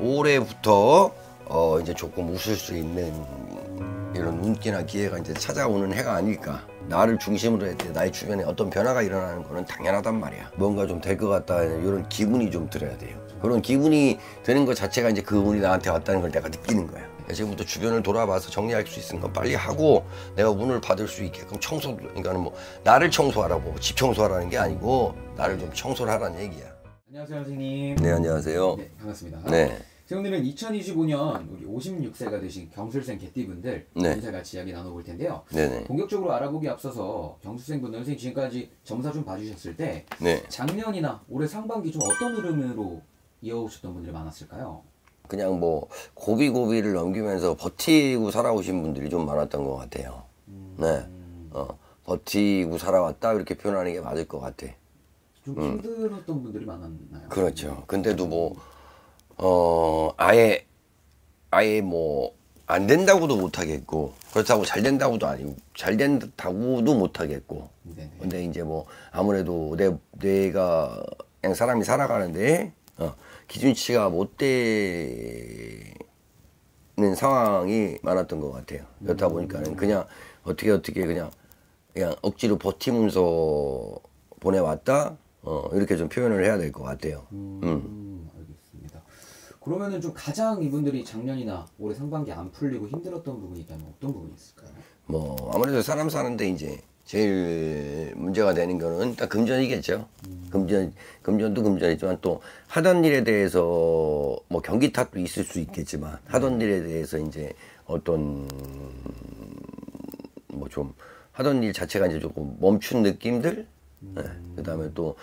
올해부터 이제 조금 웃을 수 있는 이런 운기나 기회가 이제 찾아오는 해가 아닐까. 나를 중심으로 할 때 나의 주변에 어떤 변화가 일어나는 거는 당연하단 말이야. 뭔가 좀 될 것 같다 이런 기분이 좀 들어야 돼요. 그런 기분이 드는 것 자체가 이제 그 운이 나한테 왔다는 걸 내가 느끼는 거야. 지금부터 주변을 돌아봐서 정리할 수 있는 건 빨리 하고 내가 운을 받을 수 있게끔 청소, 그러니까는 뭐 나를 청소하라고, 집 청소하라는 게 아니고 나를 좀 청소를 하라는 얘기야. 안녕하세요, 선생님. 네, 안녕하세요. 네, 반갑습니다. 네. 오늘은 2025년 우리 56세가 되신 경술생 개띠분들 네. 인사 같이 이야기 나눠볼 텐데요. 네네. 본격적으로 알아보기 앞서서 경술생분들 선생님 지금까지 점사 좀 봐주셨을 때 네. 작년이나 올해 상반기 좀 어떤 흐름으로 이어오셨던 분들이 많았을까요? 그냥 뭐 고비고비를 넘기면서 버티고 살아오신 분들이 좀 많았던 것 같아요. 네. 버티고 살아왔다 이렇게 표현하는 게 맞을 것 같아. 좀 힘들었던 분들이 많았나요? 그렇죠. 근데도 뭐 아예 뭐 안 된다고도 못하겠고 그렇다고 잘 된다고도 아니고 잘 된다고도 못하겠고. 네네. 근데 이제 뭐 아무래도 내가 그냥 사람이 살아가는데 기준치가 못 되는 상황이 많았던 것 같아요. 그렇다 보니까는 그냥 어떻게 그냥 억지로 버티면서 보내왔다. 이렇게 좀 표현을 해야 될 것 같아요. 알겠습니다. 그러면은 좀 가장 이분들이 작년이나 올해 상반기 안 풀리고 힘들었던 부분이 있다면 어떤 부분이 있을까요? 뭐 아무래도 사람 사는데 이제 제일 문제가 되는 거는 일단 금전이겠죠. 금전도 금전이지만 또 하던 일에 대해서 뭐 경기 탓도 있을 수 있겠지만 하던 일에 대해서 이제 어떤 뭐 좀 하던 일 자체가 이제 조금 멈춘 느낌들. 네. 그다음에 또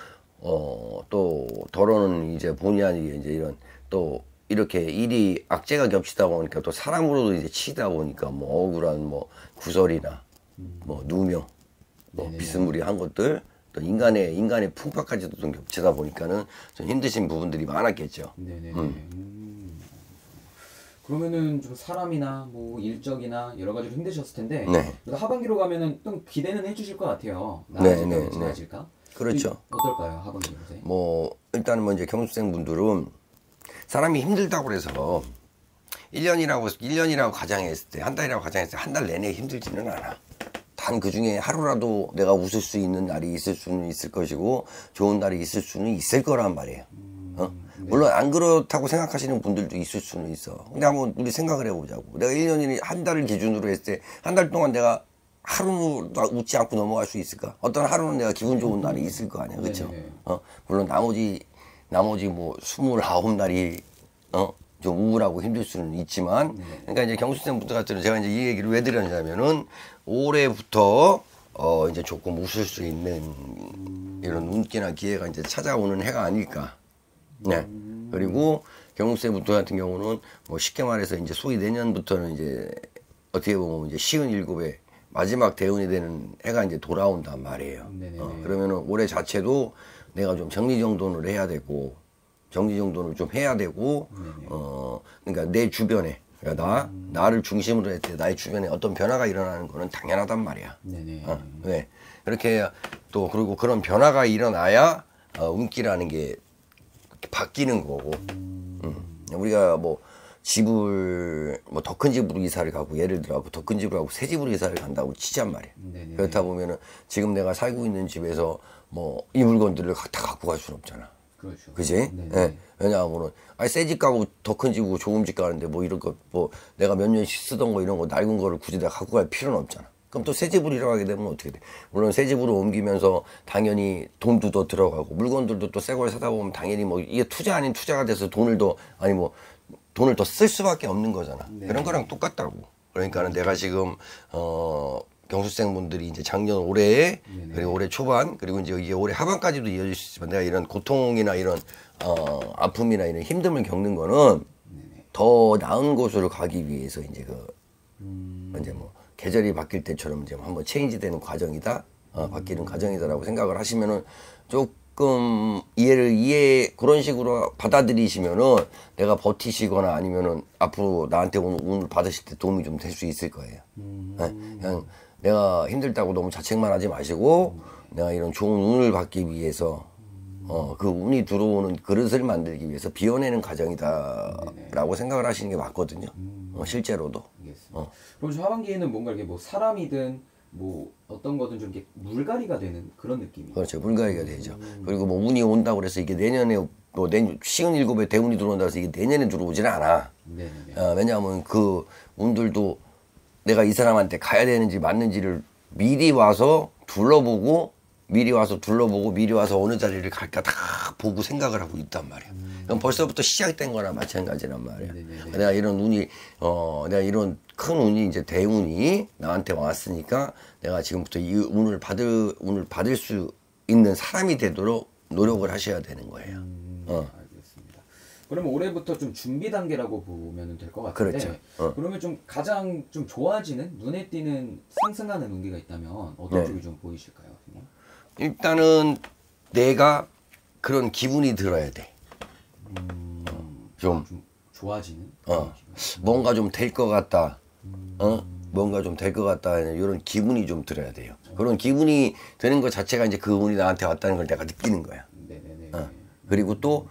덜어는 이제 본의 아니게 이제 이런 또 이렇게 일이 악재가 겹치다 보니까 또 사람으로도 이제 치다 보니까 뭐 억울한 뭐 구설이나 뭐 누명 뭐 비스무리한 것들 또 인간의 풍파까지도 좀 겹치다 보니까는 좀 힘드신 부분들이 많았겠죠. 네네. 그러면은 좀 사람이나 뭐 일적이나 여러 가지로 힘드셨을 텐데 네. 하반기로 가면은 좀 기대는 해주실 것 같아요. 네. 나아질까? 그렇죠. 어떨까요, 하반기 선생? 뭐 일단은 뭐 이제 경수생 분들은 사람이 힘들다고 그래서 1년이라고 가정했을 때, 한 달이라고 가정했을 때 한 달 내내 힘들지는 않아. 단 그 중에 하루라도 내가 웃을 수 있는 날이 있을 수는 있을 것이고 좋은 날이 있을 수는 있을 거란 말이에요. 물론 안 그렇다고 생각하시는 분들도 있을 수는 있어. 근데 한번 우리 생각을 해보자고. 내가 1년이 한 달을 기준으로 했을 때 한 달 동안 내가 하루도 웃지 않고 넘어갈 수 있을까? 어떤 하루는 내가 기분 좋은 날이 있을 거 아니야, 그렇죠? 물론 나머지 뭐 29날이 좀 우울하고 힘들 수는 있지만, 그러니까 이제 경수생 분들 같은 경우는 제가 이제 이 얘기를 왜 드렸냐면은 올해부터 이제 조금 웃을 수 있는 이런 운기나 기회가 이제 찾아오는 해가 아닐까. 네. 그리고 경수생 분들 같은 경우는 뭐 쉽게 말해서 이제 소위 내년부터는 이제 어떻게 보면 이제 시은 일곱에 마지막 대운이 되는 해가 이제 돌아온단 말이에요. 그러면은 올해 자체도 내가 좀 정리정돈을 해야 되고, 그러니까 내 주변에, 그러니까 나를 중심으로 할 때 나의 주변에 어떤 변화가 일어나는 거는 당연하단 말이야. 네. 그렇게 또, 그리고 그런 변화가 일어나야, 운기라는 게 바뀌는 거고, 우리가 뭐, 집을 뭐 더 큰 집으로 이사를 가고 예를 들어 더 큰 집으로 가고 새 집으로 이사를 간다고 치잔 말이에요. 그렇다 보면은 지금 내가 살고 있는 집에서 뭐 이 물건들을 다 갖고 갈 수는 없잖아. 그렇죠. 그지? 네. 왜냐하면은 새 집 가고 더 큰 집이고 좋은 집 가는데 뭐 이런 거 뭐 내가 몇 년씩 쓰던 거 이런 거 낡은 거를 굳이 내가 갖고 갈 필요는 없잖아. 그럼 또 새 집으로 일어나게 되면 어떻게 돼? 물론 새 집으로 옮기면서 당연히 돈도 더 들어가고 물건들도 또 새 걸 사다 보면 당연히 뭐 이게 투자 아닌 투자가 돼서 돈을 더 쓸 수밖에 없는 거잖아. 그런 거랑 똑같다고. 그러니까는 내가 지금 경수생 분들이 이제 작년 올해에 그리고 올해 초반 그리고 이제 이게 올해 하반까지도 이어질 수 있지만 내가 이런 고통이나 이런 아픔이나 이런 힘듦을 겪는 거는 더 나은 곳으로 가기 위해서 이제 이제 뭐 계절이 바뀔 때처럼 이제 한번 체인지되는 과정이다, 바뀌는 과정이다라고 생각을 하시면은 조금 그런 식으로 받아들이시면은 내가 버티시거나 아니면은 앞으로 나한테 오는 운을 받으실 때 도움이 좀 될 수 있을 거예요. 그냥 내가 힘들다고 너무 자책만 하지 마시고 내가 이런 좋은 운을 받기 위해서 그 운이 들어오는 그릇을 만들기 위해서 비워내는 과정이다라고 생각을 하시는 게 맞거든요. 실제로도. 알겠습니다. 그럼 저 하반기에는 뭔가 이렇게 뭐 사람이든 뭐 어떤 거든 좀 이렇게 물갈이가 되는 그런 느낌이. 그렇죠. 물갈이가 되죠. 그리고 뭐 운이 온다고 그래서 이게 내년에 뭐 시운 일곱에 대운이 들어온다고 해서 이게 내년에 들어오지는 않아. 네네네. 왜냐하면 그 운들도 내가 이 사람한테 가야 되는지 맞는지를 미리 와서 둘러보고 미리 와서 어느 자리를 갈까 다 보고 생각을 하고 있단 말이야. 그럼 벌써부터 시작된 거나 마찬가지란 말이야. 내가 이런 운이 내가 이런 큰 운이 이제 대운이 나한테 왔으니까 내가 지금부터 이 운을 받을 수 있는 사람이 되도록 노력을 하셔야 되는 거예요. 알겠습니다. 그러면 올해부터 좀 준비 단계라고 보면 될 것 같은데. 그렇죠. 그러면 좀 가장 좀 좋아지는 눈에 띄는 상승하는 운기가 있다면 어떤 네. 쪽이 좀 보이실까요? 그냥? 일단은 내가 그런 기분이 들어야 돼. 좀 좀 좋아지는. 뭔가 좀 될 것 같다. 뭔가 좀 될 것 같다. 이런 기분이 좀 들어야 돼요. 그런 기분이 드는 것 자체가 이제 그 운이 나한테 왔다는 걸 내가 느끼는 거야. 네네네. 그리고 또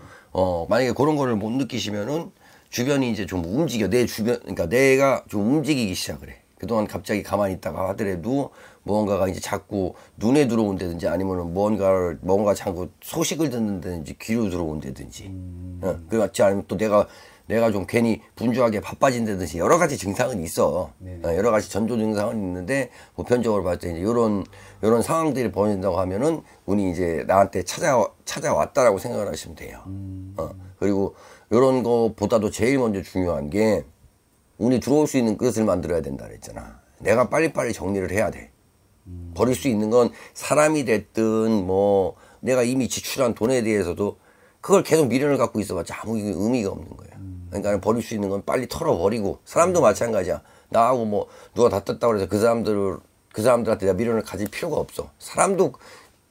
만약에 그런 거를 못 느끼시면은 주변이 이제 좀 움직여. 내 주변, 그러니까 내가 좀 움직이기 시작을 해. 그동안 갑자기 가만히 있다가 하더라도 무언가가 이제 자꾸 눈에 들어온다든지 아니면은 뭔가 자꾸 소식을 듣는다든지 귀로 들어온다든지. 그렇지 않으면 또 내가 좀 괜히 분주하게 바빠진다든지 여러 가지 증상은 있어. 여러 가지 전조 증상은 있는데 보편적으로 봤을 때 이제 요런 상황들이 벌어진다고 하면은 운이 이제 나한테 찾아왔다라고 생각을 하시면 돼요. 그리고 요런 거보다도 제일 먼저 중요한 게 운이 들어올 수 있는 그릇을 만들어야 된다 그랬잖아. 내가 빨리빨리 정리를 해야 돼. 버릴 수 있는 건 사람이 됐든 뭐 내가 이미 지출한 돈에 대해서도 그걸 계속 미련을 갖고 있어봤자 아무 의미가 없는 거야. 그러니까 버릴 수 있는 건 빨리 털어버리고 사람도 마찬가지야. 나하고 뭐 누가 다퉜다고 그래서 그 사람들한테 내가 미련을 가질 필요가 없어. 사람도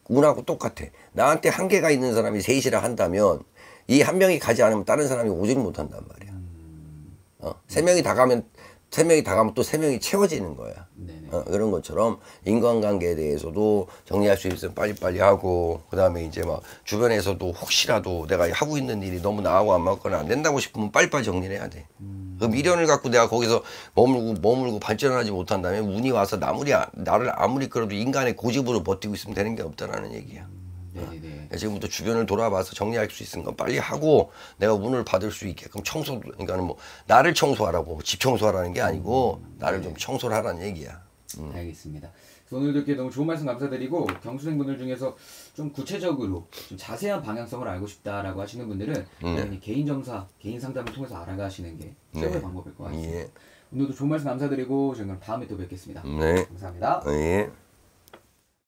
운하고 똑같아. 나한테 한계가 있는 사람이 셋이라 한다면 이 한 명이 가지 않으면 다른 사람이 오지를 못한단 말이야. 세 명이 다 가면 또 세 명이 채워지는 거야. 그런 것처럼 인간관계에 대해서도 정리할 수 있으면 빨리빨리 하고, 그 다음에 이제 막 주변에서도 혹시라도 내가 하고 있는 일이 너무 나하고 안 맞거나 안 된다고 싶으면 빨리빨리 정리를 해야 돼. 그 미련을 갖고 내가 거기서 머물고 발전하지 못한다면 운이 와서 나를 아무리 끌어도 인간의 고집으로 버티고 있으면 되는 게 없다라는 얘기야. 지금부터 주변을 돌아봐서 정리할 수 있는 건 빨리 하고 내가 운을 받을 수 있게끔 그러니까 뭐 나를 청소하라고 집 청소하라는 게 아니고 나를 좀 청소를 하라는 얘기야. 알겠습니다. 오늘도 이렇게 너무 좋은 말씀 감사드리고, 경수생분들 중에서 좀 구체적으로 좀 자세한 방향성을 알고 싶다라고 하시는 분들은 당연히 개인 점사, 개인 상담을 통해서 알아가시는 게 최고의 방법일 것 같습니다. 오늘도 좋은 말씀 감사드리고 저희는 다음에 또 뵙겠습니다. 네. 감사합니다. 예.